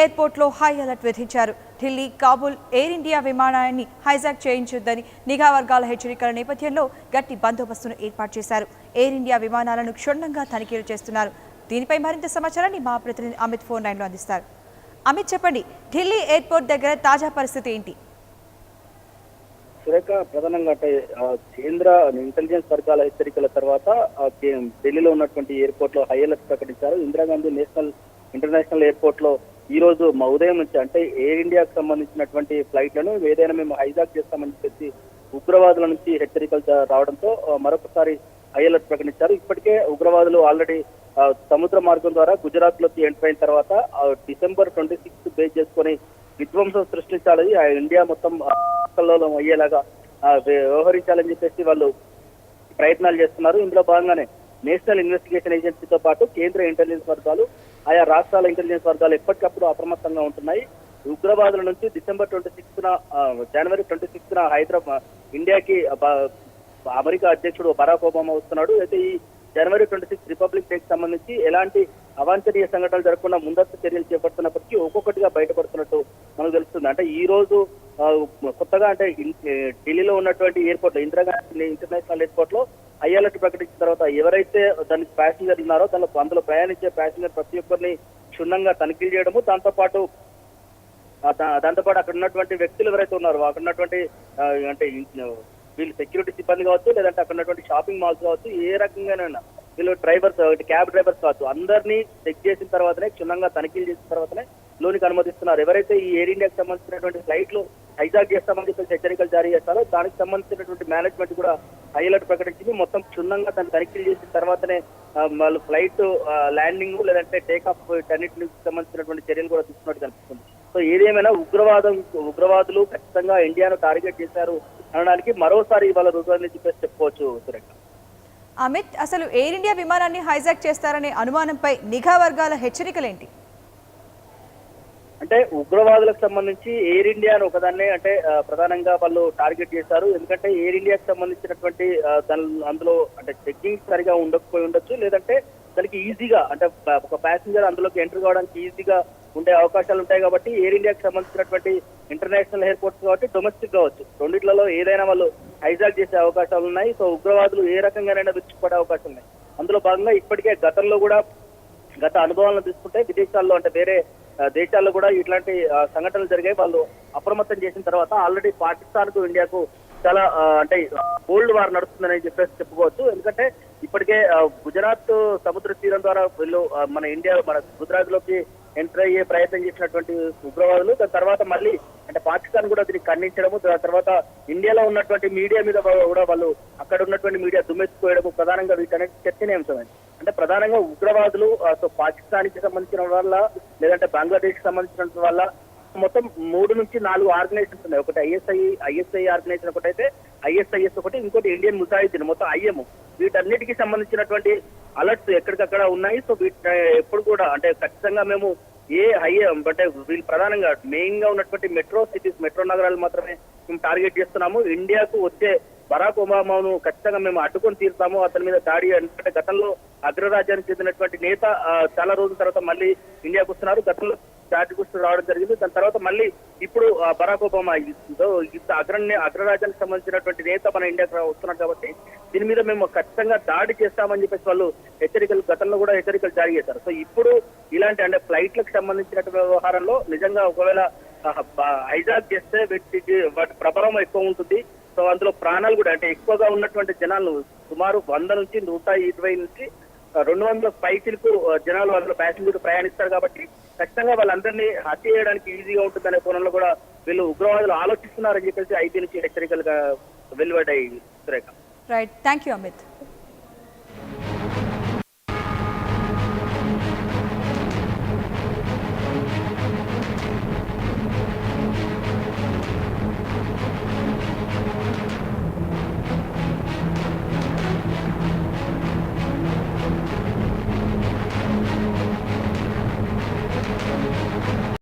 ఎయిర్పోర్ట్లో high alert విధించారు. Delhi, Kabul air India విమానాన్ని హైజాక్ చేయించొద్దని నిఘా వర్గాల హెచ్చరికల నేపథ్యంలో గట్టి బందోబస్తును ఏర్పాటు చేశారు. ఎయిర్ ఇండియా విమానాలను క్షుణ్ణంగా తనిఖీలు చేస్తున్నారు. దీనిపై మరింత సమాచారాన్ని మా ప్రతినిధి అమిత్ ఫోన్ లైన్లో అందిస్తారు. అమిత్, చెప్పండి, ఢిల్లీ ఎయిర్పోర్ట్ దగ్గర తాజా పరిస్థితి ఏంటి? సురేఖ, ప్రధానంగా అంటే కేంద్ర ఇంటెలిజెన్స్ వర్గాల హెచ్చరికల తర్వాత ఢిల్లీలో ఉన్నటువంటి ఎయిర్పోర్ట్ లో హై అలర్ట్ ప్రకటించారు. ఇందిరాగాంధీ ఇంటర్నేషనల్ ఎయిర్పోర్ట్ లో ఈ రోజు ఉదయం నుంచి అంటే ఎయిర్ ఇండియాకు సంబంధించినటువంటి ఫ్లైట్లను ఏదైనా మేము హైజాక్ చేస్తామని చెప్పి ఉగ్రవాదుల నుంచి హెచ్చరికలు రావడంతో మరొకసారి హై అలర్ట్ ప్రకటించారు. ఇప్పటికే ఉగ్రవాదులు ఆల్రెడీ సముద్ర మార్గం ద్వారా గుజరాత్ లోకి ఎంటర్ అయిన తర్వాత December 26 బేస్ చేసుకొని విధ్వంసం సృష్టించాలని ఇండియా మొత్తం అయ్యేలాగా వ్యవహరించాలని చెప్పేసి వాళ్ళు ప్రయత్నాలు చేస్తున్నారు. ఇందులో భాగంగానే నేషనల్ ఇన్వెస్టిగేషన్ ఏజెన్సీతో పాటు కేంద్ర ఇంటెలిజెన్స్ వర్గాలు, ఆయా రాష్ట్రాల ఇంటెలిజెన్స్ వర్గాలు ఎప్పటికప్పుడు అప్రమత్తంగా ఉంటున్నాయి. ఉగ్రవాదుల నుంచి జనవరి 26న హైదరాబాద్ ఇండియాకి అమెరికా అధ్యక్షుడు బరాక్ ఒబామా వస్తున్నాడు. అయితే ఈ January 26 రిపబ్లిక్ డేకి సంబంధించి ఎలాంటి అవాంఛనీయ సంఘటనలు జరగకుండా ముందస్తు చర్యలు చేపడుతున్నప్పటికీ ఒక్కొక్కటిగా బయటపడుతున్నట్టు మనకు తెలుస్తుంది. అంటే ఈ రోజు కొత్తగా అంటే ఢిల్లీలో ఉన్నటువంటి ఎయిర్పోర్ట్ లో ఇందిరాగాంధీ ఇంటర్నేషనల్ ఎయిర్పోర్ట్ లో హై అలర్ట్ ప్రకటించిన తర్వాత ఎవరైతే దానికి ప్యాసింజర్ ఉన్నారో అందులో ప్రయాణించే ప్యాసింజర్ ప్రతి ఒక్కరిని క్షుణ్ణంగా తనిఖీలు చేయడము, దాంతోపాటు అక్కడ ఉన్నటువంటి వ్యక్తులు ఎవరైతే ఉన్నారో అక్కడ ఉన్నటువంటి అంటే వీళ్ళు సెక్యూరిటీ సిబ్బంది కావచ్చు, లేదంటే అక్కడ ఉన్నటువంటి షాపింగ్ మాల్స్ కావచ్చు, ఏ రకంగానైనా వీళ్ళు డ్రైవర్స్, క్యాబ్ డ్రైవర్స్ కావచ్చు, అందరినీ చెక్ చేసిన తర్వాతనే క్షుణ్ణంగా తనిఖీలు చేసిన తర్వాతనే లోనికి అనుమతిస్తున్నారు. ఎవరైతే ఈ ఎయిర్ ఇండియాకి సంబంధించినటువంటి ఫ్లైట్లు హైజాక్ చేస్తామని చెప్పి హెచ్చరికలు జారీ చేస్తారో దానికి సంబంధించినటువంటి మేనేజ్మెంట్ కూడా హై అలర్ట్ ప్రకటించింది. మొత్తం క్షుణ్ణంగా దాన్ని తనిఖీలు చేసిన తర్వాతనే వాళ్ళు ఫ్లైట్ ల్యాండింగ్ లేదంటే టేక్ ఆఫ్ అన్నింటికి సంబంధించినటువంటి చర్యలు కూడా తీసుకున్నట్టు కనిపిస్తుంది. సో ఏదేమైనా ఉగ్రవాదులు ఖచ్చితంగా ఇండియాను టార్గెట్ చేశారు అనడానికి మరోసారి ఇవాళ రుజువుని చెప్పేసి చెప్పుకోవచ్చు. సురేఖ, అమిత్, అసలు ఎయిర్ ఇండియా విమానాన్ని హైజాక్ చేస్తారనే అనుమానంపై నిఘా వర్గాల హెచ్చరికలేంటి? అంటే ఉగ్రవాదులకు సంబంధించి ఎయిర్ ఇండియాను ఒకదాన్నే అంటే ప్రధానంగా వాళ్ళు టార్గెట్ చేశారు. ఎందుకంటే ఎయిర్ ఇండియాకి సంబంధించినటువంటి అందులో అంటే చెక్కింగ్ సరిగా ఉండకపోయి ఉండొచ్చు, లేదంటే దానికి ఈజీగా అంటే ఒక ప్యాసింజర్ అందులోకి ఎంటర్ కావడానికి ఈజీగా ఉండే అవకాశాలు ఉంటాయి. కాబట్టి ఎయిర్ ఇండియాకి సంబంధించినటువంటి ఇంటర్నేషనల్ ఎయిర్పోర్ట్స్ కాబట్టి డొమెస్టిక్ కావచ్చు, రెండిట్లలో ఏదైనా వాళ్ళు హైజాక్ చేసే అవకాశాలు ఉన్నాయి. సో ఉగ్రవాదులు ఏ రకంగానైనా విరుచుకుపడే అవకాశం ఉన్నాయి. అందులో భాగంగా ఇప్పటికే గతంలో కూడా గత అనుభవాలను తీసుకుంటే విదేశాల్లో అంటే వేరే దేశాల్లో కూడా ఇట్లాంటి సంఘటనలు జరిగాయి. వాళ్ళు అప్రమత్తం చేసిన తర్వాత ఆల్రెడీ పాకిస్తాన్ కు ఇండియాకు చాలా అంటే కోల్డ్ వార్ నడుస్తుందని చెప్పేసి చెప్పుకోవచ్చు. ఎందుకంటే ఇప్పటికే గుజరాత్ సముద్ర తీరం ద్వారా వీళ్ళు మన గుజరాత్ లోకి ఎంటర్ అయ్యే ప్రయత్నం చేసినటువంటి ఉగ్రవాదులు దాని తర్వాత మళ్ళీ అంటే పాకిస్తాన్ కూడా దీన్ని ఖండించడము, దాని తర్వాత ఇండియాలో ఉన్నటువంటి మీడియా మీద కూడా వాళ్ళు అక్కడ ఉన్నటువంటి మీడియా దుమ్మెత్తుకోవడము ప్రధానంగా వీటన్నిటి చర్చనీయాంశమైంది. అంటే ప్రధానంగా ఉగ్రవాదులు పాకిస్తాన్ కి సంబంధించిన వాళ్ళ లేదంటే బంగ్లాదేశ్ కి సంబంధించిన వాళ్ళ మొత్తం 3 నుంచి 4 ఆర్గనైజేషన్స్ ఉన్నాయి. ఒకటి ఐఎస్ఐ ఆర్గనైజేషన్ ఒకటి అయితే ISIS ఒకటి, ఇంకోటి ఇండియన్ ముజాహిదీన్ మొత్తం IM. వీటన్నిటికీ సంబంధించినటువంటి అలర్ట్స్ ఎక్కడికక్కడ ఉన్నాయి. సో ఎప్పుడు కూడా అంటే ఖచ్చితంగా మేము అంటే వీళ్ళు ప్రధానంగా మెయిన్ గా ఉన్నటువంటి మెట్రో నగరాలు మాత్రమే మేము టార్గెట్ చేస్తున్నాము. ఇండియాకు వచ్చే బరాక్ ఒబామాను ఖచ్చితంగా మేము అడ్డుకొని తీరుతాము, అతని మీద దాడి అంటే గతంలో అగ్రరాజ్యానికి చెందినటువంటి నేత చాలా రోజుల తర్వాత మళ్ళీ ఇండియాకు వస్తున్నారు. గతంలో దాటికొస్తూ రావడం జరిగింది. దాని తర్వాత మళ్ళీ ఇప్పుడు బరాక్ ఒబామా అగ్రరాజ్యానికి సంబంధించినటువంటి నేత మన ఇండియాకు వస్తున్నారు. కాబట్టి దీని మీద మేము ఖచ్చితంగా దాడి చేస్తామని చెప్పేసి వాళ్ళు గతంలో కూడా హెచ్చరికలు జారీ చేశారు. సో ఇప్పుడు ఇలాంటి అంటే ఫ్లైట్లకు సంబంధించినటువంటి వ్యవహారంలో నిజంగా ఒకవేళ హైజాక్ చేస్తే వాటి ప్రభావం ఎక్కువ ఉంటుంది. సో అందులో ప్రాణాలు కూడా అంటే ఎక్కువగా ఉన్నటువంటి జనాలు సుమారు 100 నుంచి 120 నుంచి 200 పైకిలకు జనాలు అందులో ప్యాసింజర్లు ప్రయాణిస్తారు. కాబట్టి ఖచ్చితంగా వాళ్ళందరినీ హత్య చేయడానికి ఈజీగా ఉంటుందనే కోణంలో కూడా వీళ్ళు ఉగ్రవాదులు ఆలోచిస్తున్నారని చెప్పేసి ఐటీ నుంచి హెచ్చరికలుగా వెలువడ్డాయి. Right, thank you Amit.